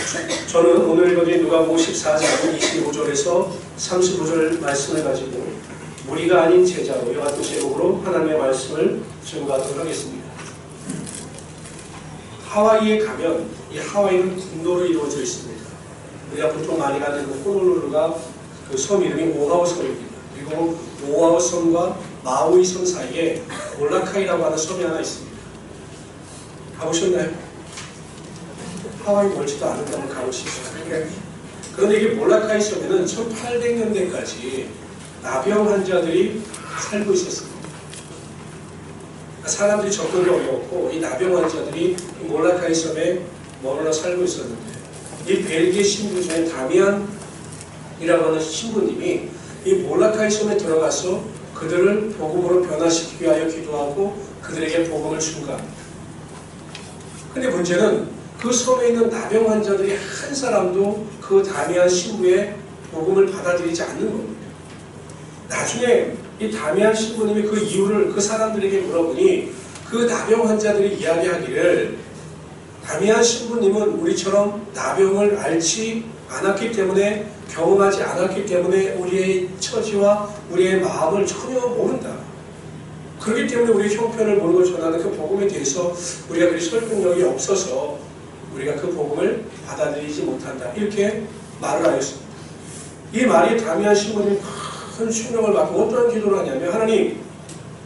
저는 오늘 읽어드린 누가복음 14장 25절에서 35절 말씀을 가지고 무리가 아닌 제자로 이와 같은 제목으로 하나님의 말씀을 증거하도록 하겠습니다. 하와이에 가면 이 하와이는 군도로 이루어져 있습니다. 우리가 보통 많이 가는 그 호놀룰루가 그 섬 이름이 오하우 섬입니다. 그리고 오하우 섬과 마우이 섬 사이에 몰라카이라고 하는 섬이 하나 있습니다. 가보셨나요? 하와이 멀지도 않은다면 가보시죠. 그런데 이게 몰라카이 섬에는 1800년대까지 나병 환자들이 살고 있었습니다. 사람들이 접근이 어려웠고 이 나병 환자들이 몰라카이 섬에 머물러 살고 있었는데 이 벨기에 신부 중에 다미안이라고 하는 신부님이 이 몰라카이 섬에 들어가서 그들을 복음으로 변화시키기 위하여 기도하고 그들에게 복음을 증거합니다. 근데 문제는 그 섬에 있는 나병 환자들이 한 사람도 그 다미안 신부의 복음을 받아들이지 않는 겁니다. 나중에 이 다미안 신부님이 그 이유를 그 사람들에게 물어보니 그 나병 환자들이 이야기하기를 다미안 신부님은 우리처럼 나병을 앓지 않았기 때문에 경험하지 않았기 때문에 우리의 처지와 우리의 마음을 전혀 모른다. 그렇기 때문에 우리의 형편을 모르고 전하는 그 복음에 대해서 우리가 그리 설득력이 없어서 우리가 그 복음을 받아들이지 못한다. 이렇게 말을 하였습니다. 이 말이 다미안 신부님이 큰 충격을 받고 어떠한 기도를 하냐면 하나님,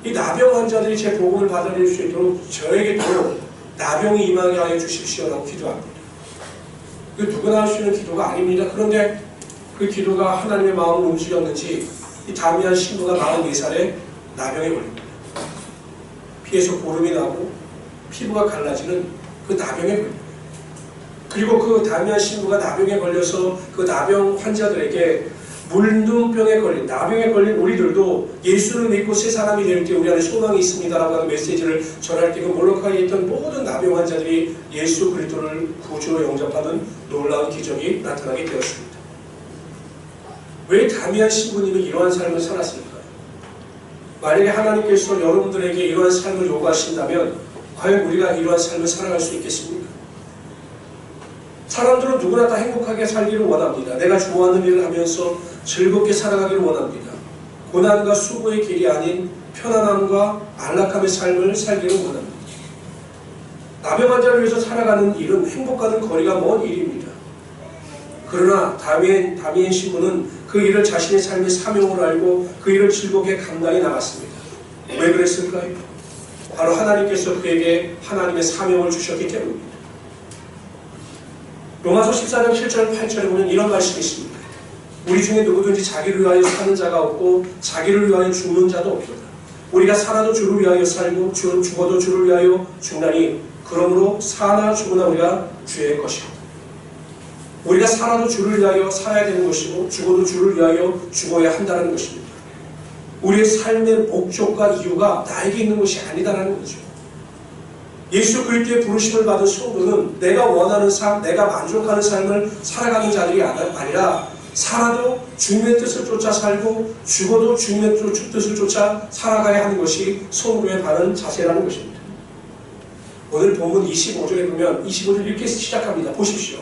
이 나병 환자들이 제 복음을 받아들일 수 있도록 저에게도 나병이 임하게 하여 주십시오라고 기도합니다. 그 누구나 할 수 있는 기도가 아닙니다. 그런데 그 기도가 하나님의 마음을 움직였는지 이 다미안 신부가 44살에 나병에 걸립니다. 피에서 고름이 나고 피부가 갈라지는 그 나병에 걸립니다. 그리고 그 다미안 신부가 나병에 걸려서 그 나병 환자들에게 물눈병에 걸린, 나병에 걸린 우리들도 예수를 믿고 새 사람이 될 때 우리 안에 소망이 있습니다라고 하는 메시지를 전할 때 그 몰라카이에 있던 모든 나병 환자들이 예수 그리스도를 구주로 영접하는 놀라운 기적이 나타나게 되었습니다. 왜 다미안 신부님이 이러한 삶을 살았을까요? 만약에 하나님께서 여러분들에게 이러한 삶을 요구하신다면 과연 우리가 이러한 삶을 살아갈 수 있겠습니까? 사람들은 누구나 다 행복하게 살기를 원합니다. 내가 좋아하는 일을 하면서 즐겁게 살아가기를 원합니다. 고난과 수고의 길이 아닌 편안함과 안락함의 삶을 살기를 원합니다. 나병 환자를 위해서 살아가는 일은 행복과는 거리가 먼 일입니다. 그러나 다미안 신부는 그 일을 자신의 삶의 사명으로 알고 그 일을 즐겁게 감당해 나갔습니다. 왜 그랬을까요? 바로 하나님께서 그에게 하나님의 사명을 주셨기 때문입니다. 로마서 14장 7절 8절에 보면 이런 말씀이 있습니다. 우리 중에 누구든지 자기를 위하여 사는 자가 없고 자기를 위하여 죽는 자도 없도다. 우리가 살아도 주를 위하여 살고 죽어도 주를 위하여 죽나니 그러므로 사나 죽으나 우리가 주의 것이다. 우리가 살아도 주를 위하여 살아야 되는 것이고 죽어도 주를 위하여 죽어야 한다는 것입니다. 우리의 삶의 목적과 이유가 나에게 있는 것이 아니다라는 거죠. 예수 그리스도의 부르심을 받은 성도는 내가 원하는 삶, 내가 만족하는 삶을 살아가는 자들이 아니라 살아도 주님의 뜻을 쫓아 살고 죽어도 주님의 뜻을 쫓아 살아가야 하는 것이 성도의 바른 자세라는 것입니다. 오늘 본문 25절에 보면 25절 이렇게 시작합니다. 보십시오.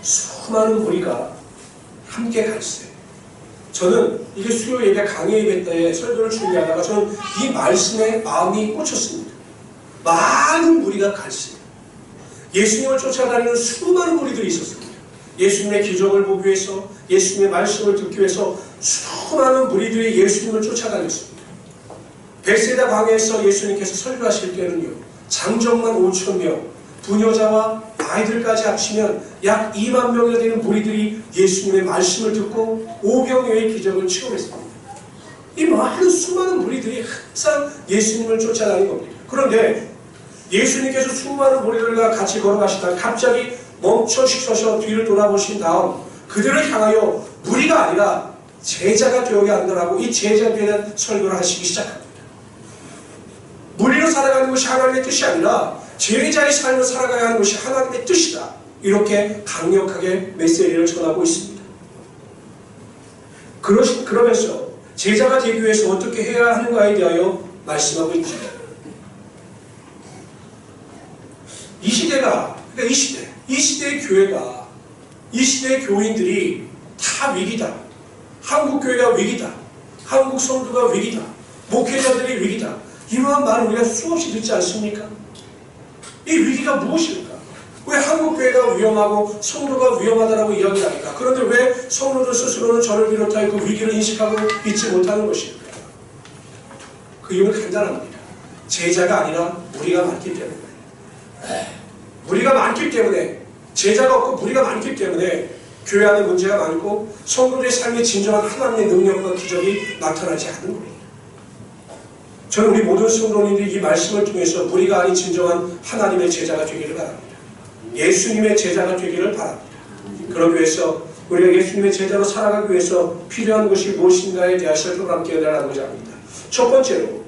수많은 무리가 함께 갈세. 저는 이게 수요 예배 강의 예배 때 설교를 준비하다가 저는 이 말씀에 마음이 꽂혔습니다. 많은 무리가 갈세. 예수님을 쫓아다니는 수많은 무리들이 있었습니다. 예수님의 기적을 보기 위해서, 예수님의 말씀을 듣기 위해서 수많은 무리들이 예수님을 쫓아다녔습니다. 벳세다 광야에서 예수님께서 설교하실 때는요, 장정만 5,000명, 부녀자와 아이들까지 합치면 약 2만 명이나 되는 무리들이 예수님의 말씀을 듣고 오병이어의 기적을 체험했습니다. 이 많은 수많은 무리들이 항상 예수님을 쫓아다닌 겁니다. 그런데 예수님께서 수많은 무리들과 같이 걸어가시다가 갑자기 멈춰서셔 뒤를 돌아보신 다음 그들을 향하여 무리가 아니라 제자가 되어야 한다라고 이 제자에 대한 설교를 하시기 시작합니다. 무리로 살아가는 것이 하나님의 뜻이 아니라 제자의 삶을 살아가야 하는 것이 하나님의 뜻이다. 이렇게 강력하게 메시지를 전하고 있습니다. 그러면서 제자가 되기 위해서 어떻게 해야 하는가에 대하여 말씀하고 있습니다. 이 시대가, 그러니까 이 시대, 이 시대의 교회가, 이 시대의 교인들이 다 위기다. 한국 교회가 위기다. 한국 성도가 위기다. 목회자들이 위기다. 이러한 말을 우리가 수없이 듣지 않습니까? 이 위기가 무엇일까? 왜 한국 교회가 위험하고 성도가 위험하다라고 이야기합니까? 그런데 왜 성도들 스스로는 저를 비롯하여 그 위기를 인식하고 있지 못하는 것일까? 그 이유는 간단합니다. 제자가 아니라 무리가 많기 때문에. 무리가 많기 때문에, 제자가 없고 무리가 많기 때문에 교회 안에 문제가 많고 성도들의 삶에 진정한 하나님의 능력과 기적이 나타나지 않는 거예요. 저는 우리 모든 성도님들이 이 말씀을 통해서 무리가 아닌 진정한 하나님의 제자가 되기를 바랍니다. 예수님의 제자가 되기를 바랍니다. 그러기 위해서 우리가 예수님의 제자로 살아가기 위해서 필요한 것이 무엇인가에 대한 살펴 함께 나누고자 합니다. 첫 번째로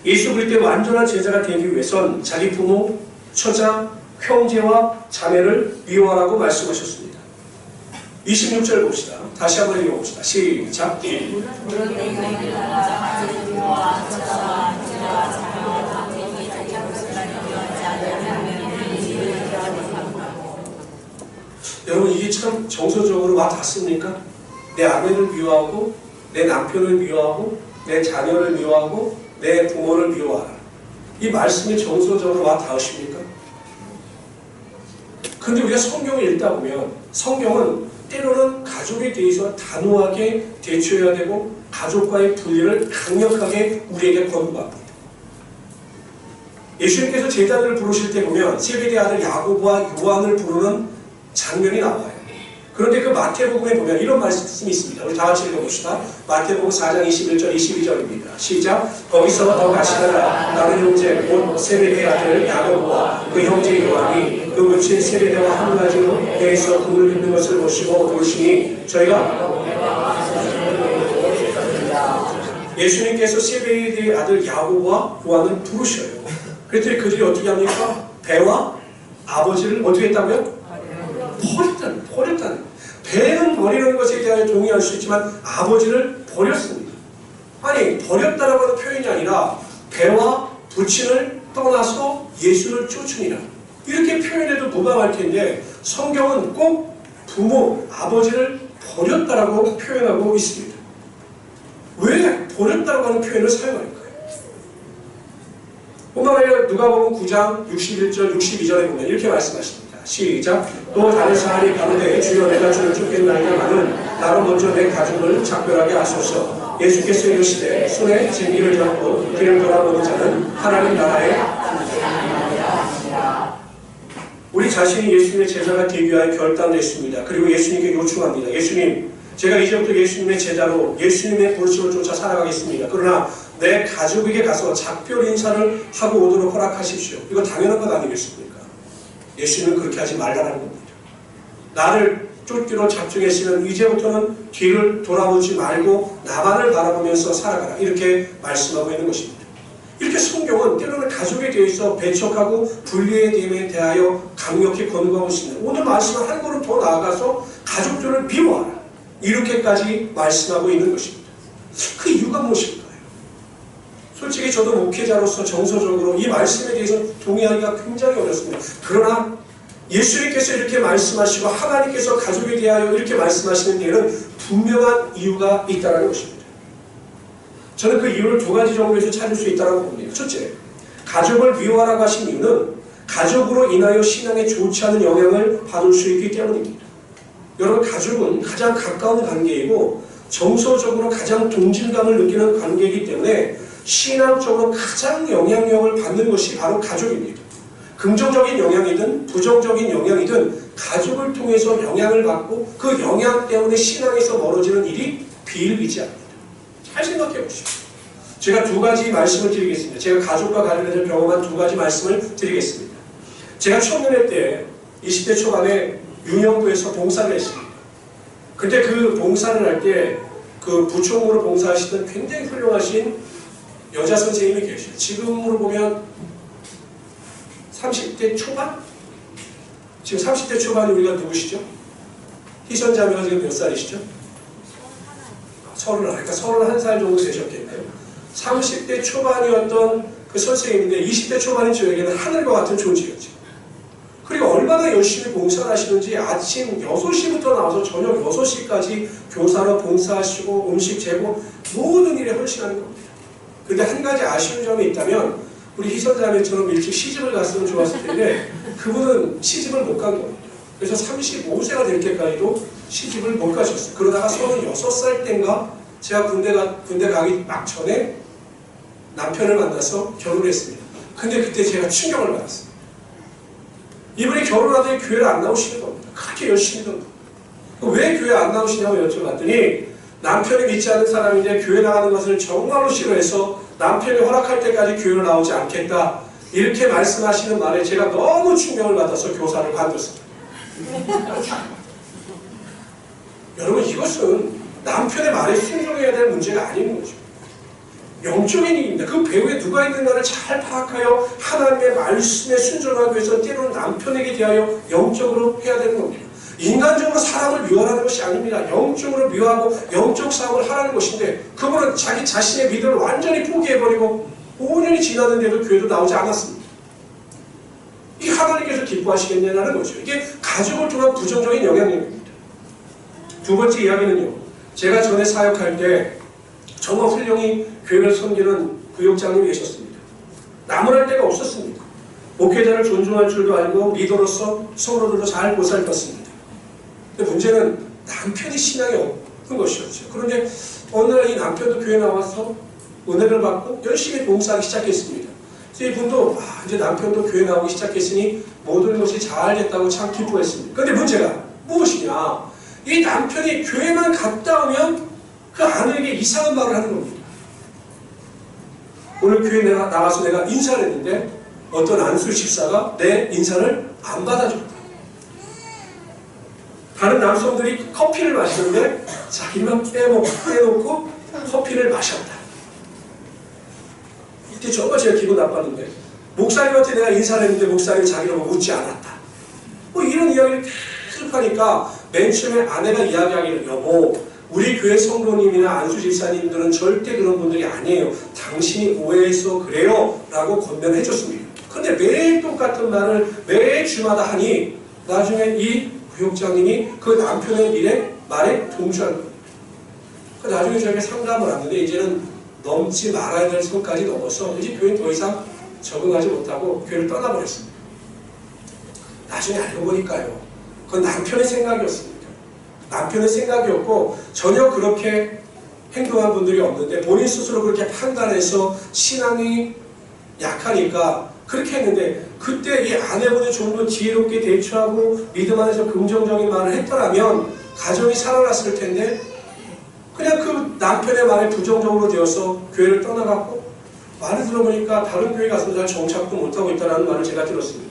예수 그리스도의 완전한 제자가 되기 위해선 자기 부모, 처자, 형제와 자매를 미워하라고 말씀하셨습니다. 26절 봅시다. 다시 한번 읽어봅시다. 시작. 여러분, 이게 참 정서적으로 와 닿습니까? 내 아내를 미워하고, 내 남편을 미워하고, 내 자녀를 미워하고, 내 부모를 미워하라. 이 말씀이 정서적으로 와 닿으십니까? 근데 우리가 성경을 읽다 보면 성경은 때로는 가족에 대해서 단호하게 대처해야 되고 가족과의 분리를 강력하게 우리에게 권고합니다. 예수님께서 제자들을 부르실 때 보면 세베대 아들 야고보와 요한을 부르는 장면이 나와요. 그런데 그 마태복음에 보면 이런 말씀이 있습니다. 우리 다 같이 읽어봅시다. 마태복음 4장 21절 22절입니다. 시작. 거기서 더 가시다가 다른 형제 곧 세베대의 아들 야고보와 그 형제 요한이 그 묻힌 세베대와 한 가지로 배에서 금을 빚는 것을 보시고 돌시니 저희가 예수님께서 세베대의 아들 야고보와 요한을 부르셔요. 그랬더니 그들이 어떻게 합니까? 배와 아버지를 어떻게 했다고요? 버렸다는. 배는 버리는 것에 대하여 동의할 수 있지만 아버지를 버렸습니다. 아니, 버렸다라고 하는 표현이 아니라 배와 부친을 떠나서 예수를 쫓으니라. 이렇게 표현해도 무방할 텐데 성경은 꼭 부모, 아버지를 버렸다라고 표현하고 있습니다. 왜 버렸다라고 하는 표현을 사용할까요? 뿐만 아니라 누가복음 9장 61절, 62절에 보면 이렇게 말씀하십니다. 시작. 또 다른 사람이 가로되 주여 내가 주를 쫓겠나이다마는 나로 먼저 내 가족을 작별하게 하소서. 예수께서 이르시되 손에 쟁기를 잡고 길을 돌아보는 자는 하나님 나라에 우리 자신이 예수님의 제자가 되기 위하여 결단됐습니다. 그리고 예수님께 요청합니다. 예수님, 제가 이제부터 예수님의 제자로 예수님의 부르심을 쫓아 살아가겠습니다. 그러나 내 가족에게 가서 작별 인사를 하고 오도록 허락하십시오. 이거 당연한 것 아니겠습니까? 예수님은 그렇게 하지 말라는 겁니다. 나를 쫓기로 작정했으면 이제부터는 뒤를 돌아보지 말고 나만을 바라보면서 살아가라. 이렇게 말씀하고 있는 것입니다. 이렇게 성경은 때로는 가족에 대해서 배척하고 분리에 대하여 강력히 권고하고 있습니다. 오늘 말씀은 한 걸음 더 나아가서 가족들을 미워하라. 이렇게까지 말씀하고 있는 것입니다. 그 이유가 무엇일까요? 솔직히 저도 목회자로서 정서적으로 이 말씀에 대해서 동의하기가 굉장히 어렵습니다. 그러나 예수님께서 이렇게 말씀하시고 하나님께서 가족에 대하여 이렇게 말씀하시는 데에는 분명한 이유가 있다는 것입니다. 저는 그 이유를 두 가지 정도에서 찾을 수 있다고 봅니다. 첫째, 가족을 미워하라고 하신 이유는 가족으로 인하여 신앙에 좋지 않은 영향을 받을 수 있기 때문입니다. 여러분, 가족은 가장 가까운 관계이고 정서적으로 가장 동질감을 느끼는 관계이기 때문에 신앙적으로 가장 영향력을 받는 것이 바로 가족입니다. 긍정적인 영향이든 부정적인 영향이든 가족을 통해서 영향을 받고 그 영향 때문에 신앙에서 멀어지는 일이 비일비재합니다. 잘 생각해 보십시오. 제가 두 가지 말씀을 드리겠습니다. 제가 가족과 관련해서 경험한 두 가지 말씀을 드리겠습니다. 제가 청년회 때 20대 초반에 윤영부에서 봉사를 했습니다. 그때 그 봉사를 할 때 그 부총무로 봉사하시던 굉장히 훌륭하신 여자 선생님이 계셔요. 지금으로 보면 30대 초반? 지금 30대 초반이 우리가 누구시죠? 희선 자매가 지금 몇 살이시죠? 31, 그러니까 31살 정도 되셨겠네요. 30대 초반이었던 그 선생님인데 20대 초반인 저에게는 하늘과 같은 존재였죠. 그리고 얼마나 열심히 봉사를 하시는지 아침 6시부터 나와서 저녁 6시까지 교사로 봉사하시고 음식 제공 모든 일에 헌신하는 겁니다. 근데 한 가지 아쉬운 점이 있다면 우리 희선자매처럼 일찍 시집을 갔으면 좋았을 텐데 그분은 시집을 못 간 겁니다. 그래서 35세가 될 때까지도 시집을 못 가셨어요. 그러다가 36살 땐가 제가 군대 가기 막 전에 남편을 만나서 결혼을 했습니다. 근데 그때 제가 충격을 받았어요. 이분이 결혼하더니 교회를 안 나오시는 겁니다. 그렇게 열심히 던 왜 교회 안 나오시냐고 여쭤봤더니 남편이 믿지 않는 사람인데 교회 나가는 것을 정말로 싫어해서 남편이 허락할 때까지 교회를 나오지 않겠다. 이렇게 말씀하시는 말에 제가 너무 충격을 받아서 교사를 관뒀습니다. 여러분 이것은 남편의 말에 순종해야 될 문제가 아닌 거죠. 영적인 일입니다. 그 배후에 누가 있는가를 잘 파악하여 하나님의 말씀에 순종하기 위해서 때로는 남편에게 대하여 영적으로 해야 되는 겁니다. 인간적으로 사람을 미워하는 것이 아닙니다. 영적으로 미워하고 영적 사업을 하라는 것인데 그분은 자기 자신의 믿음을 완전히 포기해버리고 5년이 지났는데도 교회도 나오지 않았습니다. 이 하나님께서 기뻐하시겠냐는 거죠. 이게 가족을 통한 부정적인 영향력입니다. 두 번째 이야기는요. 제가 전에 사역할 때 정말 훌륭히 교회를 섬기는 구역장님이 계셨습니다. 나무랄 데가 없었습니다. 목회자를 존중할 줄도 알고 리더로서 성도들도 잘 보살폈습니다. 근데 문제는 남편이 신앙이 없는 것이었죠. 그런데 어느 날 이 남편도 교회 나와서 은혜를 받고 열심히 봉사하기 시작했습니다. 그래서 이분도 이제 남편도 교회 나오기 시작했으니 모든 것이 잘 됐다고 참 기뻐했습니다. 그런데 문제가 무엇이냐? 이 남편이 교회만 갔다 오면 그 아내에게 이상한 말을 하는 겁니다. 오늘 교회 나가서 내가 인사를 했는데 어떤 안수 집사가 내 인사를 안 받아줬다. 다른 남성들이 커피를 마시는데 자기만 빼놓고 커피를 마셨다. 이때 정말 제가 기분 나빴는데 목사님한테 내가 인사를 했는데 목사님이 자기를 묻지 않았다. 뭐 이런 이야기를 계속 하니까 맨 처음에 아내가 이야기하기를 여보 우리 교회 성도님이나 안수 집사님들은 절대 그런 분들이 아니에요. 당신이 오해해서 그래요. 라고 권면해 줬습니다. 그런데 매일 똑같은 말을 매 주마다 하니 나중에 이 구역장님이 그 남편의 말에 동조한 겁니다. 나중에 저에게 상담을 왔는데 이제는 넘지 말아야 될 선까지 넘어서 이제 교회에 더 이상 적응하지 못하고 교회를 떠나버렸습니다. 나중에 알고 보니까요. 그건 남편의 생각이었습니다. 남편의 생각이었고 전혀 그렇게 행동한 분들이 없는데 본인 스스로 그렇게 판단해서 신앙이 약하니까 그렇게 했는데 그때 이 아내분이 좀 더 지혜롭게 대처하고 믿음 안에서 긍정적인 말을 했더라면 가정이 살아났을 텐데 그냥 그 남편의 말에 부정적으로 되어서 교회를 떠나갔고 말을 들어보니까 다른 교회 가서 잘 정착도 못하고 있다는 말을 제가 들었습니다.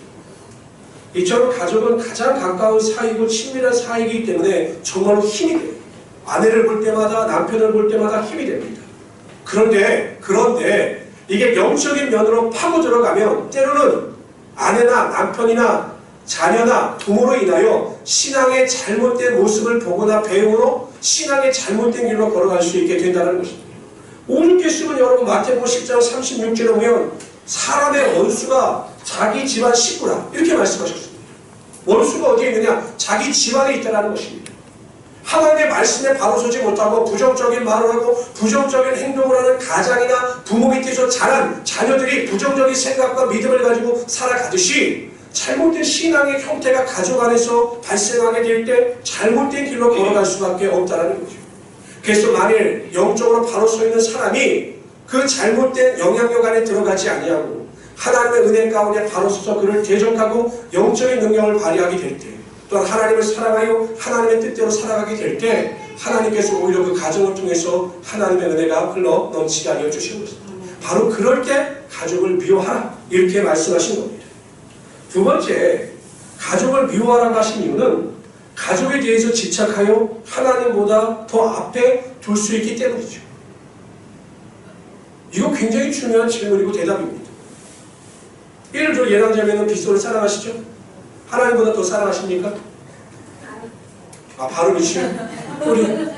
이처럼 가족은 가장 가까운 사이고 친밀한 사이이기 때문에 정말로 힘이 돼요. 아내를 볼 때마다 남편을 볼 때마다 힘이 됩니다. 그런데 이게 영적인 면으로 파고 들어가면 때로는 아내나 남편이나 자녀나 부모로 인하여 신앙의 잘못된 모습을 보거나 배움으로 신앙의 잘못된 길로 걸어갈 수 있게 된다는 것입니다. 오죽 했으면 여러분 마태복음 10장 36절에 보면 사람의 원수가 자기 집안 식구라 이렇게 말씀하셨습니다. 원수가 어디에 있느냐? 자기 집안에 있다는 것입니다. 하나님의 말씀에 바로 서지 못하고 부정적인 말을 하고 부정적인 행동을 하는 가장이나 부모 밑에서 자란 자녀들이 부정적인 생각과 믿음을 가지고 살아가듯이 잘못된 신앙의 형태가 가족 안에서 발생하게 될 때 잘못된 길로 걸어갈 수밖에 없다는 거죠. 그래서 만일 영적으로 바로 서 있는 사람이 그 잘못된 영향력 안에 들어가지 아니하고 하나님의 은혜 가운데 바로 서서 그를 대적하고 영적인 능력을 발휘하게 될 때 또한 하나님을 사랑하여 하나님의 뜻대로 살아가게 될 때 하나님께서 오히려 그 가정을 통해서 하나님의 은혜가 흘러 넘치게 하여 주시는 것입니다. 바로 그럴 때 가족을 미워하라 이렇게 말씀하신 겁니다. 두 번째, 가족을 미워하라고 하신 이유는 가족에 대해서 집착하여 하나님보다 더 앞에 둘 수 있기 때문이죠. 이거 굉장히 중요한 질문이고 대답입니다. 예를 들어 예랑자매는 빗소를 사랑하시죠? 하나님보다 더 사랑하십니까? 발음이시죠? 우리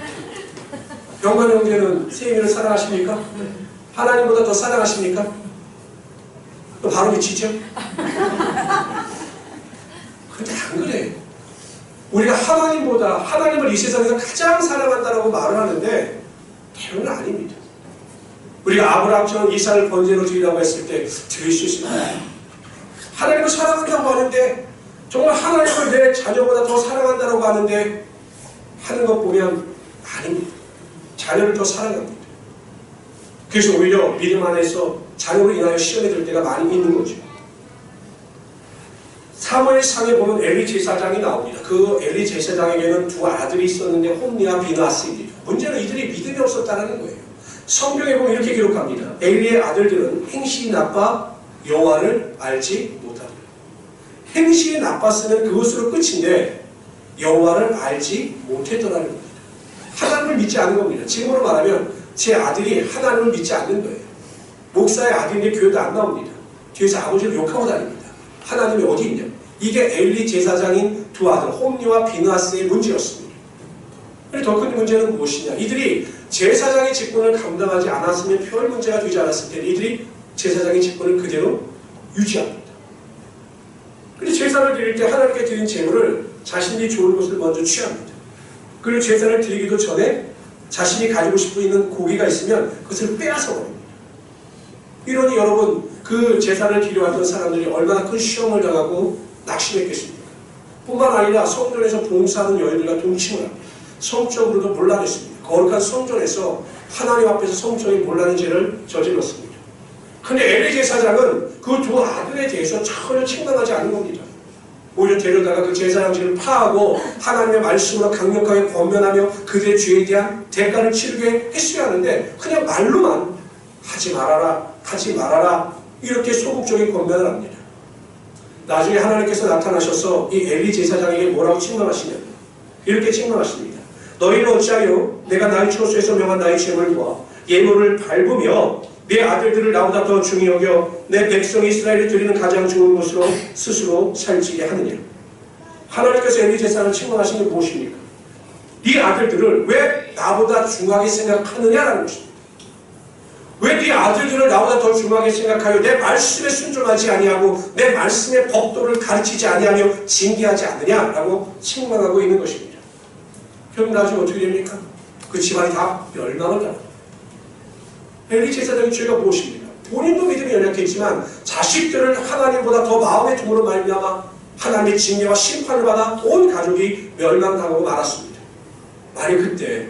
영관 형제는 세임이를 사랑하십니까? 하나님보다 더 사랑하십니까? 또 발음이 치죠? 그런데 안 그래요. 우리가 하나님을 이 세상에서 가장 사랑한다라고 말을 하는데 때로는 아닙니다. 우리가 아브라함처럼 이삭을 번제로 드리라고 했을 때 드릴 수 있습니다. 하나님을 사랑한다고 하는데 정말 하나님을 내 자녀보다 더 사랑한다고 하는데 하는 것 보면 아닙니다. 자녀를 더 사랑합니다. 그래서 오히려 믿음 안에서 자녀로 인하여 시험에 들 때가 많이 있는 거죠. 사무엘상에 보면 엘리 제사장이 나옵니다. 그 엘리 제사장에게는 두 아들이 있었는데 홈리와 비나스입니다. 문제는 이들이 믿음이 없었다는 거예요. 성경에 보면 이렇게 기록합니다. 엘리의 아들들은 행실이 나빠 여호와를 알지 못하더라. 행실이 나빴으면 그것으로 끝인데 여호와를 알지 못했더라는 겁니다. 하나님을 믿지 않는 겁니다. 지금으로 말하면 제 아들이 하나님을 믿지 않는 거예요. 목사의 아들인데 교회도 안 나옵니다. 뒤에서 아버지를 욕하고 다닙니다. 하나님이 어디 있냐? 이게 엘리 제사장인 두 아들 홈리와 비나스의 문제였습니다. 더 큰 문제는 무엇이냐? 이들이 제사장의 직분을 감당하지 않았으면 별 문제가 되지 않았을 텐데 이들이 제사장의 직분을 그대로 유지합니다. 그런데 제사를 드릴 때 하나님께 드린 제물을 자신이 좋은 것을 먼저 취합니다. 그리고 제사를 드리기도 전에 자신이 가지고 싶어 있는 고기가 있으면 그것을 빼앗아 버립니다. 이러니 여러분 그 제사를 드려 왔던 사람들이 얼마나 큰 시험을 당하고 낙심했겠습니까? 뿐만 아니라 성전에서 봉사하는 여인들과 동침을 합니다. 성적으로도 몰라냈습니다. 거룩한 성전에서 하나님 앞에서 성적인 몰라낸 죄를 저질렀습니다. 그런데 엘리 제사장은 그 두 아들에 대해서 전혀 책망하지 않는 겁니다. 오히려 데려다가 그 제사장실을 파하고 하나님의 말씀으로 강력하게 권면하며 그들의 죄에 대한 대가를 치르게 했어야 하는데 그냥 말로만 하지 말아라 이렇게 소극적인 권면을 합니다. 나중에 하나님께서 나타나셔서 이 엘리 제사장에게 뭐라고 책망하시냐면 이렇게 책망하십니다. 너희는 어찌하여 내가 나의 처소에서 명한 나의 죄를 보아 예물을 밟으며 내 아들들을 나보다 더 중히 여겨 내 백성 이스라엘이 드리는 가장 좋은 것으로 스스로 살찌게 하느냐. 하나님께서 엘리 제사장을 책망하신 게 무엇입니까? 네 아들들을 왜 나보다 중하게 생각하느냐라는 것입니다. 왜 네 아들들을 나보다 더 중하게 생각하여 내 말씀에 순종하지 아니하고 내 말씀의 법도를 가르치지 아니하며 징계하지 않느냐라고 책망하고 있는 것입니다. 그럼 나중에 어떻게 됩니까? 그 집안이 다 멸망을 당합니다. 엘리 제사장의 죄가 무엇입니까? 본인도 믿음이 연약했지만 자식들을 하나님보다 더 마음에 둠으로 말미암아 하나님의 징계와 심판을 받아 온 가족이 멸망당하고 말았습니다. 만약 그때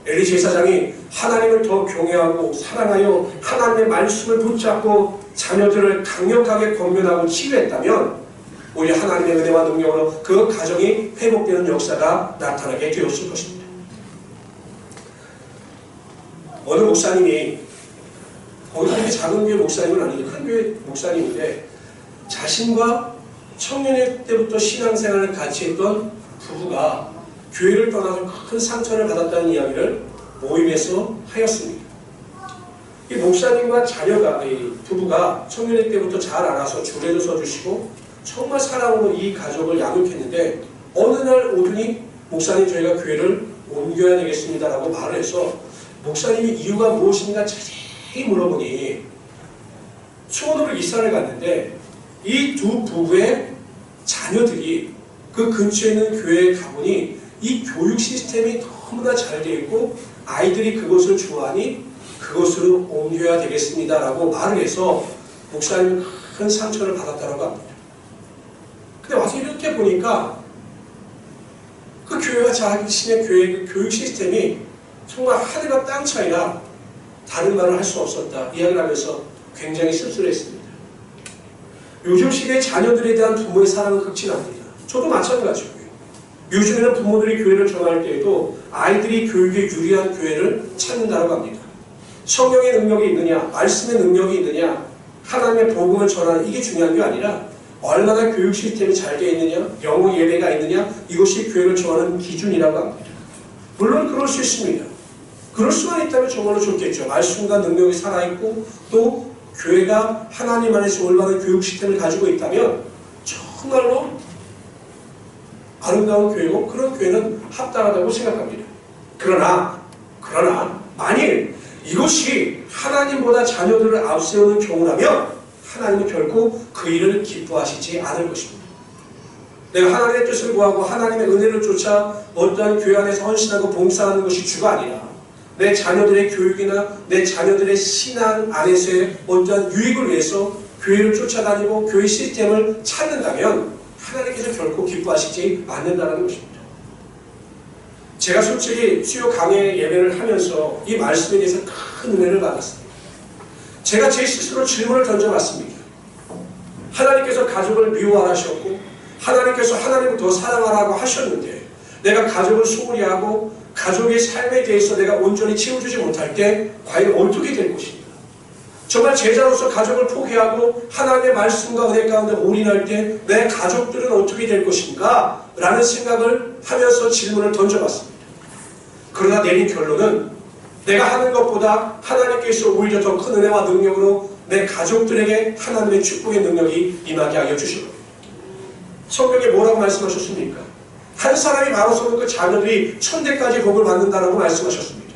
엘리 제사장이 하나님을 더 경외하고 사랑하여 하나님의 말씀을 붙잡고 자녀들을 강력하게 권면하고 치유했다면 오히려 하나님의 은혜와 능력으로 그 가정이 회복되는 역사가 나타나게 되었을 것입니다. 어느 목사님이 거기 작은 교회 목사님은 아니고 큰 교회 목사님인데 자신과 청년회 때부터 신앙생활을 같이 했던 부부가 교회를 떠나서 큰 상처를 받았다는 이야기를 모임에서 하였습니다. 이 목사님과 자녀가, 이 부부가 청년회 때부터 잘 알아서 주례도 서주시고 정말 사랑으로 이 가족을 양육했는데 어느 날 오더니 목사님 저희가 교회를 옮겨야 되겠습니다라고 말을 해서 목사님이 이유가 무엇인가 자세히 물어보니 수원으로 이사를 갔는데 이 두 부부의 자녀들이 그 근처에 있는 교회에 가보니 이 교육 시스템이 너무나 잘 되어 있고 아이들이 그것을 좋아하니 그것으로 옮겨야 되겠습니다라고 말을 해서 목사님은 큰 상처를 받았다고 합니다. 근데 와서 이렇게 보니까 그 교회와 자신의 교회의 그 교육 시스템이 정말 하늘과 땅 차이라 다른 말을 할 수 없었다 이야기를 하면서 굉장히 씁쓸했습니다. 요즘 시대의 자녀들에 대한 부모의 사랑은 극진합니다. 저도 마찬가지고요. 요즘에는 부모들이 교회를 전할 때에도 아이들이 교육에 유리한 교회를 찾는다고 합니다. 성령의 능력이 있느냐, 말씀의 능력이 있느냐, 하나님의 복음을 전하는 이게 중요한 게 아니라 얼마나 교육 시스템이 잘 되어 있느냐, 영어 예배가 있느냐, 이것이 교회를 정하는 기준이라고 합니다. 물론 그럴 수 있습니다. 그럴 수만 있다면 정말로 좋겠죠. 말씀과 능력이 살아있고 또 교회가 하나님 안에서 올바른 교육 시스템을 가지고 있다면 정말로 아름다운 교회고 그런 교회는 합당하다고 생각합니다. 그러나 만일 이것이 하나님보다 자녀들을 앞세우는 경우라면 하나님은 결코 그 일을 기뻐하시지 않을 것입니다. 내가 하나님의 뜻을 구하고 하나님의 은혜를 쫓아 어떠한 교회 안에서 헌신하고 봉사하는 것이 주가 아니라 내 자녀들의 교육이나 내 자녀들의 신앙 안에서의 어떠한 유익을 위해서 교회를 쫓아다니고 교회 시스템을 찾는다면 하나님께서 결코 기뻐하시지 않는다는 것입니다. 제가 솔직히 수요 강해 예배를 하면서 이 말씀에 대해서 큰 은혜를 받았습니다. 제가 제 스스로 질문을 던져봤습니다. 하나님께서 가족을 미워하셨고 하나님께서 하나님을 더 사랑하라고 하셨는데 내가 가족을 소홀히 하고 가족의 삶에 대해서 내가 온전히 채워주지 못할 때 과연 어떻게 될 것인가? 정말 제자로서 가족을 포기하고 하나님의 말씀과 은혜 가운데 올인할 때 내 가족들은 어떻게 될 것인가? 라는 생각을 하면서 질문을 던져봤습니다. 그러나 내린 결론은 내가 하는 것보다 하나님께서 오히려 더 큰 은혜와 능력으로 내 가족들에게 하나님의 축복의 능력이 임하게 하여 주신 겁니다. 성경에 뭐라고 말씀하셨습니까? 한 사람이 바로 서는 그 자녀들이 천대까지 복을 받는다라고 말씀하셨습니다.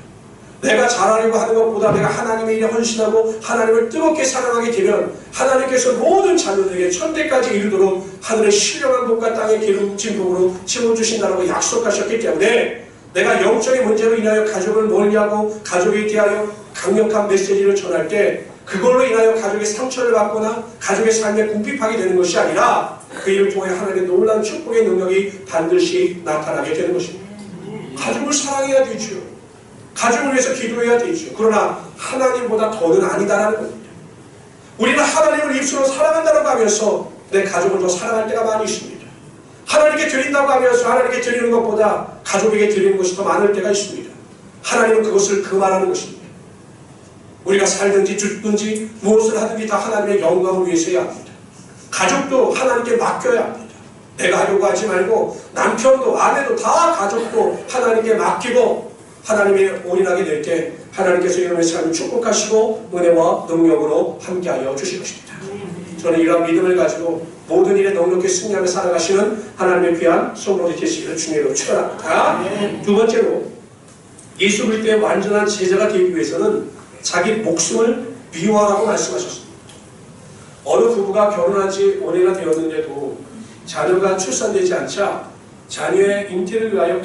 내가 잘하려고 하는 것보다 내가 하나님의 일에 헌신하고 하나님을 뜨겁게 사랑하게 되면 하나님께서 모든 자녀들에게 천대까지 이르도록 하늘의 신령한 복과 땅의 기름진 복으로 채워주신다라고 약속하셨기 때문에 내가 영적인 문제로 인하여 가족을 멀리하고 가족에 대하여 강력한 메시지를 전할 때 그걸로 인하여 가족의 상처를 받거나 가족의 삶에 궁핍하게 되는 것이 아니라 그 일을 통해 하나님의 놀라운 축복의 능력이 반드시 나타나게 되는 것입니다. 가족을 사랑해야 되죠. 가족을 위해서 기도해야 되죠. 그러나 하나님보다 더는 아니다라는 겁니다. 우리는 하나님을 입술로 사랑한다고 하면서 내 가족을 더 사랑할 때가 많이 있습니다. 하나님께 드린다고 하면서 하나님께 드리는 것보다 가족에게 드리는 것이 더 많을 때가 있습니다. 하나님은 그것을 금하라는 것입니다. 우리가 살든지 죽든지 무엇을 하든지 다 하나님의 영광을 위해서 해야 합니다. 가족도 하나님께 맡겨야 합니다. 내가 하려고 하지 말고 남편도 아내도 다 가족도 하나님께 맡기고 하나님의 올인하게 될 때 하나님께서 여러분의 삶을 축복하시고 은혜와 능력으로 함께하여 주실 것입니다. 저는 이러한 믿음을 가지고 모든 일에 넉넉히 승리하며 살아가시는 하나님의 귀한 성도들 되시기를 주님으로 축원합니다. 두 번째로 예수 그리스도의 완전한 제자가 되기 위해서는 자기 목숨을 미워하라고 말씀하셨습니다. 어느 부부가 결혼한 지 오래가 되었는데도 자녀가 출산되지 않자 자녀의 잉태를 위하여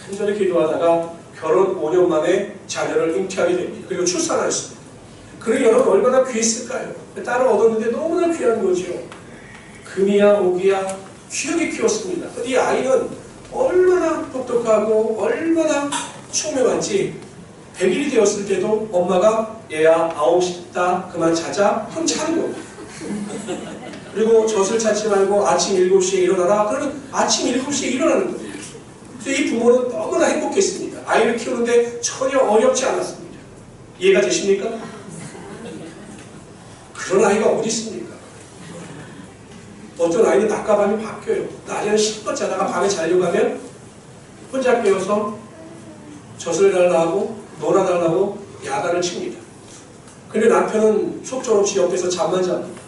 간절히 기도하다가 결혼 5년 만에 자녀를 잉태하게 됩니다. 그리고 출산하였습니다. 그러니 여러분 얼마나 귀했을까요? 딸을 얻었는데 너무나 귀한 거죠. 금이야 오기야 귀하게 키웠습니다. 이 아이는 얼마나 똑똑하고 얼마나 총명한지 100일이 되었을 때도 엄마가 얘야 9시다 그만 자자 그럼 자는 겁니다. 그리고 젖을 찾지 말고 아침 7시에 일어나라 그러면 아침 7시에 일어나는 겁니다. 그래서 이 부모는 너무나 행복했습니다. 아이를 키우는데 전혀 어렵지 않았습니다. 이해가 되십니까? 그런 아이가 어디 있습니까? 어떤 아이는 낮과 밤이 바뀌어요. 낮에는 실컷 자다가 밤에 자려고 하면 혼자 깨어서 젖을 달라고 놀아달라고 야단을 칩니다. 근데 남편은 속절없이 옆에서 잠만 잡니다.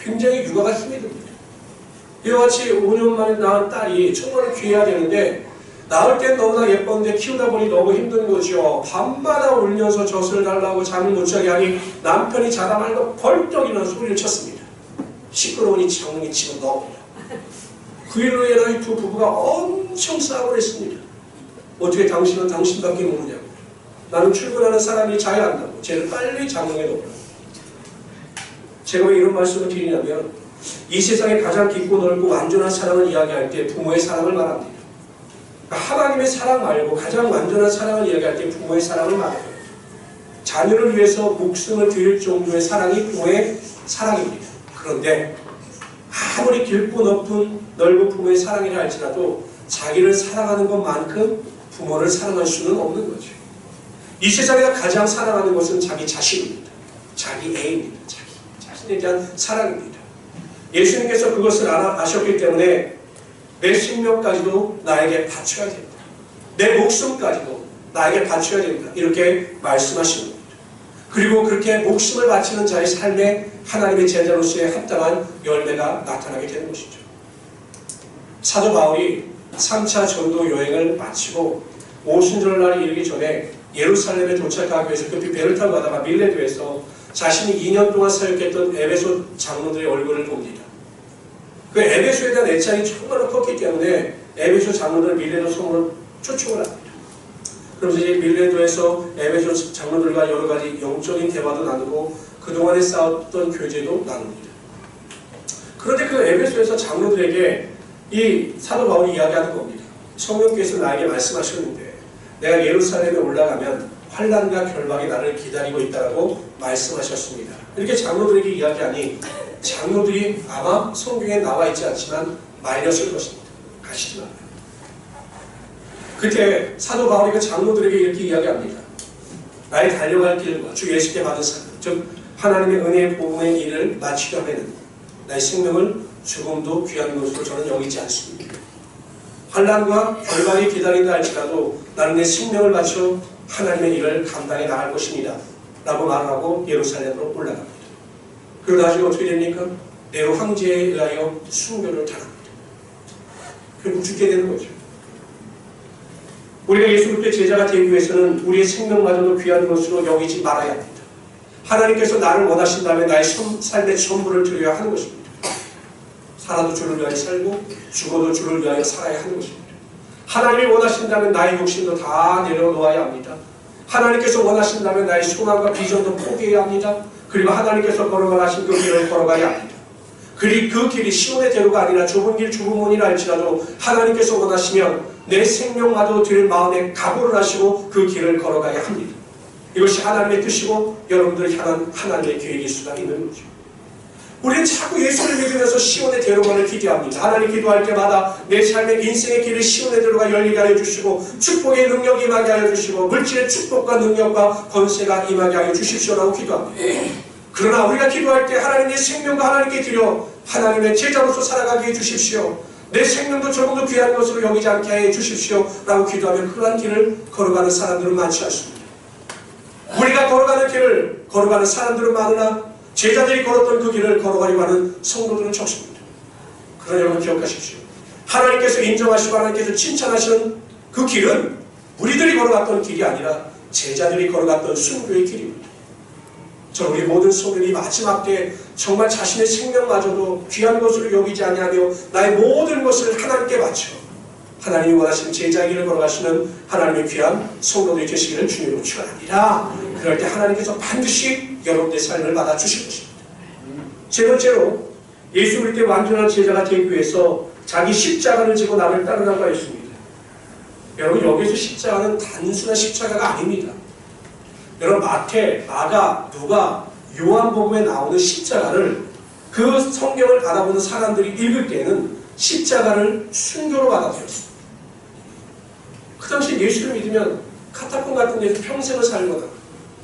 굉장히 육아가 힘이 듭니다. 이와 같이 5년 만에 낳은 딸이 정말 귀해야 되는데 낳을 땐 너무나 예뻤는데 키우다 보니 너무 힘든 거죠. 밤마다 울면서 젖을 달라고 잠을 못 자게 하니 남편이 자다 말고 벌떡 일어나 소리를 쳤습니다. 시끄러우니 장롱에 집어넣어버려. 그 일로 인하여 이 두 부부가 엄청 싸움을 했습니다. 어떻게 당신은 당신밖에 모르냐고. 나는 출근하는 사람이 잘 안다고. 쟤를 빨리 장롱에 넣으라고. 제가 왜 이런 말씀을 드리냐면 이 세상에 가장 깊고 넓고 완전한 사랑을 이야기할 때 부모의 사랑을 말합니다. 하나님의 사랑 말고 가장 완전한 사랑을 이야기할 때 부모의 사랑을 말해요. 자녀를 위해서 목숨을 드릴 정도의 사랑이 부모의 사랑입니다. 그런데 아무리 깊고 넓은 부모의 사랑이라 할지라도 자기를 사랑하는 것만큼 부모를 사랑할 수는 없는 거죠. 이 세상에서 가장 사랑하는 것은 자기 자신입니다. 자기 애입니다. 자기 자신에 대한 사랑입니다. 예수님께서 그것을 아셨기 때문에 내 생명까지도 나에게 바쳐야 된다. 내 목숨까지도 나에게 바쳐야 된다. 이렇게 말씀하시는 겁니다. 그리고 그렇게 목숨을 바치는 자의 삶에 하나님의 제자로서의 합당한 열매가 나타나게 되는 것이죠. 사도 바울이 3차 전도 여행을 마치고 오순절날이 이르기 전에 예루살렘에 도착하기 위해서 급히 배를 타고 가다가 밀레도에서 자신이 2년 동안 사역했던 에베소 장로들의 얼굴을 봅니다. 그 에베소에 대한 애착이 정말로 컸기 때문에 에베소 장로들 밀레도 성으로 초청을 합니다. 그러면서 이제 밀레도에서 에베소 장로들과 여러 가지 영적인 대화도 나누고 그동안에 쌓았던 교제도 나눕니다. 그런데 그 에베소에서 장로들에게 이 사도 바울이 이야기하는 겁니다. 성령께서 나에게 말씀하셨는데 내가 예루살렘에 올라가면 환난과 결박이 나를 기다리고 있다고 말씀하셨습니다. 이렇게 장로들에게 이야기하니 장로들이 아마 성경에 나와 있지 않지만 말렸을 것입니다. 가시지 말아요. 그때 사도 바울이 그 장로들에게 이렇게 이야기합니다. 나의 달려갈 길과 주 예수께 받은 사랑, 즉 하나님의 은혜의 복음의 일을 마치려면 나의 생명을 조금도 귀한 것으로 저는 여기지 않습니다. 환난과 결박이 기다린다 할지라도 나는 내 생명을 바쳐 하나님의 일을 감당해 나갈 것입니다. 라고 말을 하고 예루살렘으로 올라갑니다. 그리고 나중에 어떻게 됩니까? 네로 황제에 의하여 순교를 당합니다. 결국 죽게 되는 거죠. 우리가 예수 그리스도의 제자가 되기 위해서는 우리의 생명마저도 귀한 것으로 여기지 말아야 합니다. 하나님께서 나를 원하신다면 나의 삶의 전부를 드려야 하는 것입니다. 살아도 주를 위하여 살고 죽어도 주를 위하여 살아야 하는 것입니다. 하나님이 원하신다면 나의 욕심도 다 내려놓아야 합니다. 하나님께서 원하신다면 나의 소망과 비전도 포기해야 합니다. 그리고 하나님께서 걸어가신 그 길을 걸어가야 합니다. 그리고 그 길이 시온의 대로가 아니라 좁은 길 좁은 문이라 할지라도 하나님께서 원하시면 내 생명마저 드릴 마음에 각오를 하시고 그 길을 걸어가야 합니다. 이것이 하나님의 뜻이고 여러분들을 향한 하나님의 계획일 수가 있는 거죠. 우리는 자꾸 예수를 믿으면서 시온의 대로만을 기대합니다. 하나님 기도할 때마다 내 삶의 인생의 길을 시온의 대로가 열리게 하여 주시고 축복의 능력이 임하게 하여 주시고 물질의 축복과 능력과 권세가 임하게 하여 주십시오라고 기도합니다. 그러나 우리가 기도할 때 하나님의 생명과 하나님께 드려 하나님의 제자로서 살아가게 해주십시오. 내 생명도 조금도 귀한 것으로 여기지 않게 해 주십시오 라고 기도하면 그러한 길을 걸어가는 사람들은 많지 않습니다. 우리가 걸어가는 길을 걸어가는 사람들은 많으나 제자들이 걸었던 그 길을 걸어가려고 하는 성도들은 적습니다. 그러나 여러분 기억하십시오. 하나님께서 인정하시고 하나님께서 칭찬하시는 그 길은 우리들이 걸어갔던 길이 아니라 제자들이 걸어갔던 순교의 길입니다. 저 우리 모든 성도들이 마지막 때 정말 자신의 생명마저도 귀한 것으로 여기지 아니하며 나의 모든 것을 하나님께 바쳐 하나님이 원하시는 제자의 길을 걸어가시는 하나님의 귀한 성도들이 되시기를 주님으로 축원합니다. 그럴 때 하나님께서 반드시 여러분의 삶을 받아주실 것입니다. 세 번째로 예수 그리스도의 완전한 제자가 되기 위해서 자기 십자가를 지고 나를 따르라고 했습니다. 여러분 여기서 십자가는 단순한 십자가가 아닙니다. 여러분 마태, 마가, 누가, 요한복음에 나오는 십자가를 그 성경을 받아보는 사람들이 읽을 때는 십자가를 순교로 받아들였습니다. 그 당시 예수를 믿으면 카타콤 같은 데서 평생을 살거나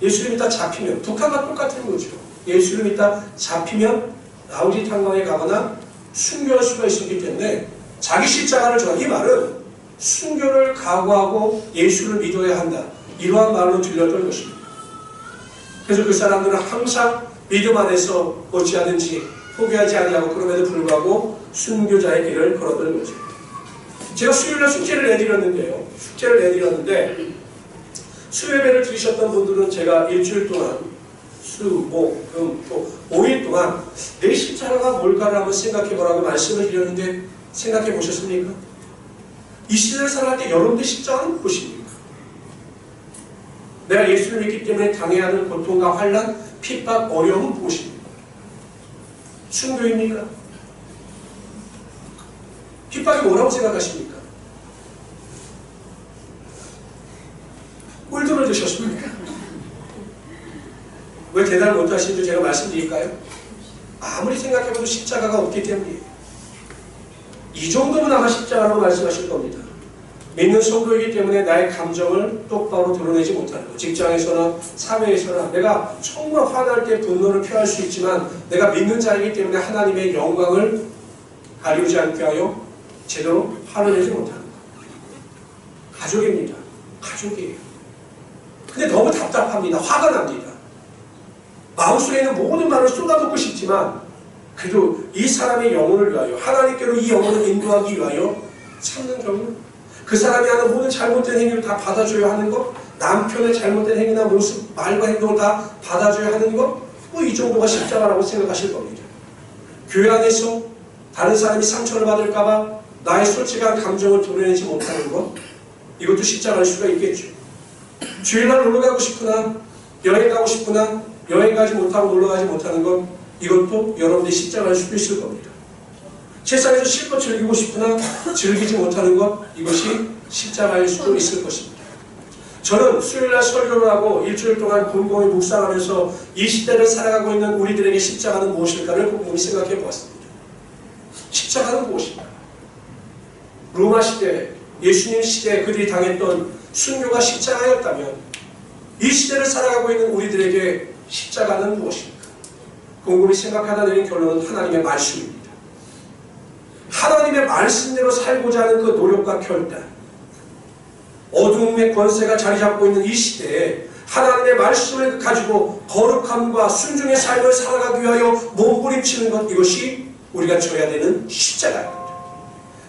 예수를 믿다 잡히면 북한과 똑같은 거죠. 예수를 믿다 잡히면 라우지 탄광에 가거나 순교할 수가 있었기 때문에 자기 십자가를 져라. 이 말은 순교를 각오하고 예수를 믿어야 한다. 이러한 말로 들렸던 것입니다. 그래서 그 사람들은 항상 믿음 안에서 어찌하든지 포기하지 아니하고 그럼에도 불구하고 순교자의 길을 걸었던 거죠. 제가 수요일날 숙제를 내드렸는데 수요예배를 들으셨던 분들은 제가 일주일 동안 수, 목, 금, 또 5일 동안 내 십자가가 뭘까를 한번 생각해보라고 말씀을 드렸는데 생각해 보셨습니까? 이 시대를 살아갈 때 여러분들 십자가는 무엇입니까? 내가 예수를 믿기 때문에 당해야 하는 고통과 환난, 핍박, 어려움은 무엇입니까? 순교입니까? 핍박이 뭐라고 생각하십니까? 꼴 들어주셨습니까? 왜 대답을 못하시는지 제가 말씀드릴까요? 아무리 생각해봐도 십자가가 없기 때문이에요. 이 정도면 아마 십자가라고 말씀하실 겁니다. 믿는 성도이기 때문에 나의 감정을 똑바로 드러내지 못하는 것. 직장에서나 사회에서나 내가 정말 화날 때 분노를 표할 수 있지만 내가 믿는 자이기 때문에 하나님의 영광을 가리우지 않게 하여 제대로 화를 내지 못하는 것. 가족입니다. 가족이에요. 근데 너무 답답합니다. 화가 납니다. 마음속에 있는 모든 말을 쏟아붓고 싶지만 그래도 이 사람의 영혼을 위하여 하나님께로 이 영혼을 인도하기 위하여 참는 경우 그 사람이 하는 모든 잘못된 행위를 다 받아줘야 하는 것, 남편의 잘못된 행위나 모습, 말과 행동을 다 받아줘야 하는 것, 뭐 이 정도가 십자가라고 생각하실 겁니다. 교회 안에서 다른 사람이 상처를 받을까봐 나의 솔직한 감정을 드러내지 못하는 것, 이것도 십자가일 수가 있겠죠. 주일날 놀러 가고 싶으나, 여행 가고 싶으나 여행 가지 못하고 놀러 가지 못하는 것, 이것도 여러분의 십자가일 수도 있을 겁니다. 세상에서 실컷 즐기고 싶으나 즐기지 못하는 것, 이것이 십자가일 수도 있을 것입니다. 저는 수요일날 설교를 하고 일주일 동안 곰곰이 묵상하면서 이 시대를 살아가고 있는 우리들에게 십자가는 무엇일까를 곰곰이 생각해 보았습니다. 십자가는 무엇인가? 로마 시대, 예수님 시대에 그들이 당했던 순교가 십자가였다면 이 시대를 살아가고 있는 우리들에게 십자가는 무엇일까? 곰곰이 생각하다 내린 결론은 하나님의 말씀입니다. 하나님의 말씀대로 살고자 하는 그 노력과 결단, 어둠의 권세가 자리 잡고 있는 이 시대에 하나님의 말씀을 가지고 거룩함과 순종의 삶을 살아가기 위하여 몸부림치는 것, 이것이 우리가 져야 되는 십자가입니다.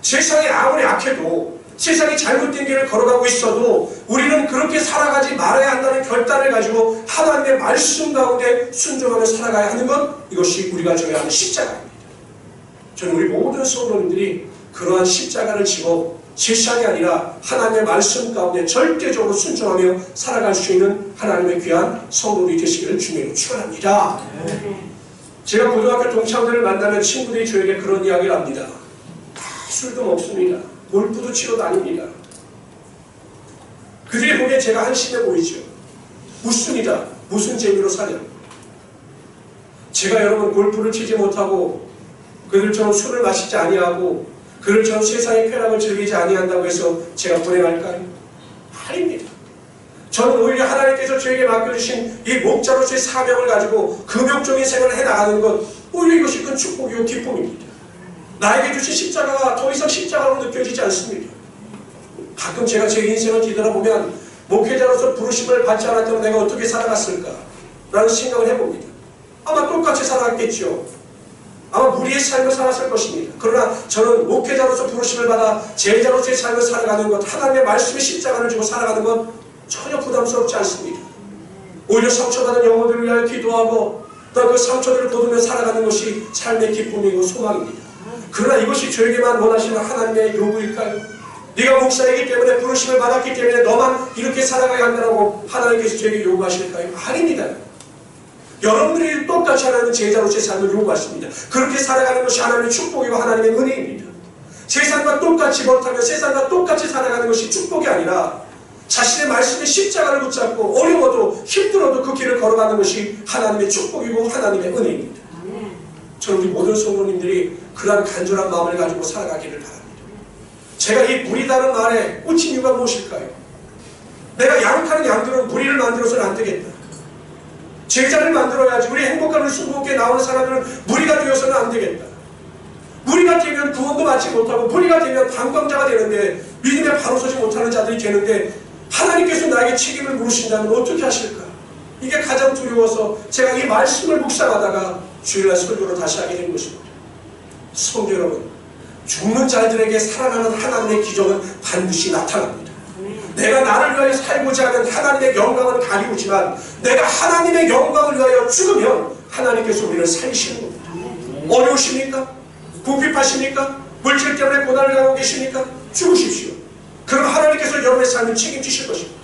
세상이 아무리 악해도, 세상이 잘못된 길을 걸어가고 있어도 우리는 그렇게 살아가지 말아야 한다는 결단을 가지고 하나님의 말씀 가운데 순종하며 살아가야 하는 것, 이것이 우리가 져야 하는 십자가입니다. 저는 우리 모든 성도님들이 그러한 십자가를 지고 세상이 아니라 하나님의 말씀 가운데 절대적으로 순종하며 살아갈 수 있는 하나님의 귀한 성도들이 되시기를 주님으로 축원합니다. 제가 고등학교 동창들을 만나면 친구들이 저에게 그런 이야기를 합니다. 술도 먹습니다. 골프도 치러 다닙니다. 그들이 보기에 제가 한심해 보이죠. 무슨이다. 무슨 재미로 사냐. 제가 여러분 골프를 치지 못하고 그들처럼 술을 마시지 아니하고 그들처럼 세상의 쾌락을 즐기지 아니한다고 해서 제가 불행할까요? 아닙니다. 저는 오히려 하나님께서 저에게 맡겨주신 이 목자로서의 사명을 가지고 금욕적인 생활을 해나가는 것, 오히려 이것이 큰 축복이고 기쁨입니다. 나에게 주신 십자가가 더 이상 십자가로 느껴지지 않습니다. 가끔 제가 제 인생을 뒤돌아보면 목회자로서 부르심을 받지 않았다면 내가 어떻게 살아갔을까? 라는 생각을 해봅니다. 아마 똑같이 살아갔겠죠. 아마 무리의 삶을 살았을 것입니다. 그러나 저는 목회자로서 부르심을 받아 제자로서의 삶을 살아가는 것, 하나님의 말씀의 십자가를 주고 살아가는 것 전혀 부담스럽지 않습니다. 오히려 상처받은 영혼들을 위하여 기도하고 또 그 상처들을 거두며 살아가는 것이 삶의 기쁨이고 소망입니다. 그러나 이것이 저에게만 원하시는 하나님의 요구일까요? 네가 목사이기 때문에 부르심을 받았기 때문에 너만 이렇게 살아가야 한다고 하나님께서 저에게 요구하실까요? 아닙니다. 여러분들이 똑같이 하나님의 제자로서의 삶을 요구하십니다. 그렇게 살아가는 것이 하나님의 축복이고 하나님의 은혜입니다. 세상과 똑같이 못하며 세상과 똑같이 살아가는 것이 축복이 아니라 자신의 말씀의 십자가를 붙잡고 어려워도 힘들어도 그 길을 걸어가는 것이 하나님의 축복이고 하나님의 은혜입니다. 저는 우리 모든 성도님들이 그러한 간절한 마음을 가지고 살아가기를 바랍니다. 제가 이 무리다는 말에 꽂힌 이유가 무엇일까요? 내가 양육하는 양들은 무리를 만들어서는 안 되겠다. 제자를 만들어야지. 우리 행복감을 숨고게 나오는 사람들은 무리가 되어서는 안 되겠다. 무리가 되면 구원도 받지 못하고 무리가 되면 방광자가 되는데 믿음에 바로 서지 못하는 자들이 되는데 하나님께서 나에게 책임을 물으신다면 어떻게 하실까? 이게 가장 두려워서 제가 이 말씀을 묵상하다가 주일날 설교로 다시 하게 된 것입니다. 성도 여러분, 죽는 자들에게 살아나는 하나님의 기적은 반드시 나타납니다. 내가 나를 위하여 살고자 하는 하나님의 영광은 가리우지만 내가 하나님의 영광을 위하여 죽으면 하나님께서 우리를 살리시는 겁니다. 어려우십니까? 궁핍하십니까? 물질 때문에 고난을 당하고 계십니까? 죽으십시오. 그럼 하나님께서 여러분의 삶을 책임지실 것입니다.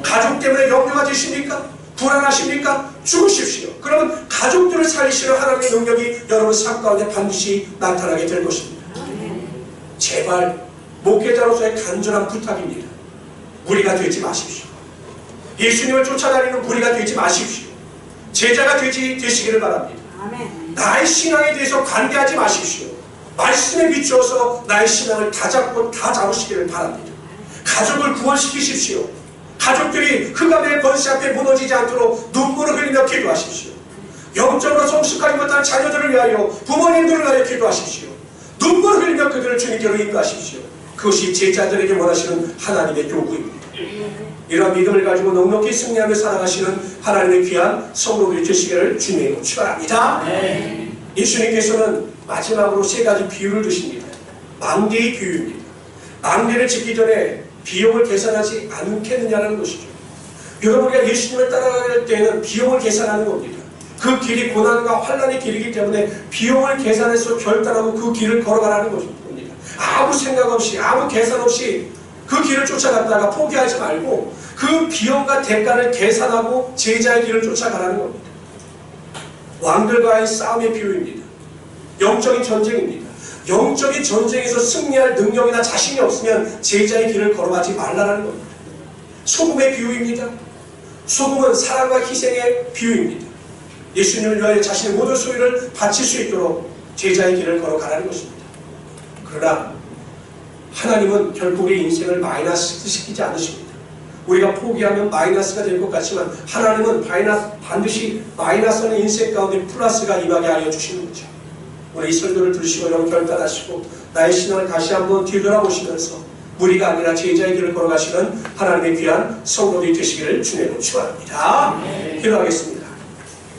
가족 때문에 염려가 되십니까? 불안하십니까? 죽으십시오. 그러면 가족들을 살리시는 하나님의 능력이 여러분 삶 가운데 반드시 나타나게 될 것입니다. 제발 목회자로서의 간절한 부탁입니다. 무리가 되지 마십시오. 예수님을 쫓아다니는 무리가 되지 마십시오. 제자가 되시기를 바랍니다. 나의 신앙에 대해서 관대하지 마십시오. 말씀에 비추어서 나의 신앙을 다 잡고 다 잡으시기를 바랍니다. 가족을 구원시키십시오. 가족들이 흑암의 권세 앞에 무너지지 않도록 눈물을 흘리며 기도하십시오. 영적으로 성숙하지 못한 자녀들을 위하여 부모님들을 위하여 기도하십시오. 눈물을 흘리며 그들을 주님께로 인도하십시오. 그것이 제자들에게 원하시는 하나님의 요구입니다. 이러한 믿음을 가지고 넉넉히 승리하며 살아가시는 하나님의 귀한 성도들이 되시기를 주님으로 축원합니다. 예수님께서는 마지막으로 세 가지 비유를 주십니다. 망대의 비유입니다. 망대를 짓기 전에 비용을 계산하지 않겠느냐는 것이죠. 여러분, 우리가 예수님을 따라갈 때에는 비용을 계산하는 겁니다. 그 길이 고난과 환난의 길이기 때문에 비용을 계산해서 결단하고 그 길을 걸어가라는 겁니다. 아무 생각 없이 아무 계산 없이 그 길을 쫓아갔다가 포기하지 말고 그 비용과 대가를 계산하고 제자의 길을 쫓아가라는 겁니다. 왕들과의 싸움의 비유입니다. 영적인 전쟁입니다. 영적인 전쟁에서 승리할 능력이나 자신이 없으면 제자의 길을 걸어가지 말라는 겁니다. 소금의 비유입니다. 소금은 사랑과 희생의 비유입니다. 예수님을 위하여 자신의 모든 소유를 바칠 수 있도록 제자의 길을 걸어가라는 것입니다. 그러나 하나님은 결코 우리 인생을 마이너스 시키지 않으십니다. 우리가 포기하면 마이너스가 될 것 같지만 하나님은 반드시 마이너스하는 인생 가운데 플러스가 임하게 하여 주시는 거죠. 오늘 이 설교를 들으시고 여러분 결단하시고 나의 신앙을 다시 한번 뒤돌아보시면서 무리가 아니라 제자의 길을 걸어가시는 하나님의 귀한 성도들이 되시기를 주님으로 축원합니다. 기도하겠습니다.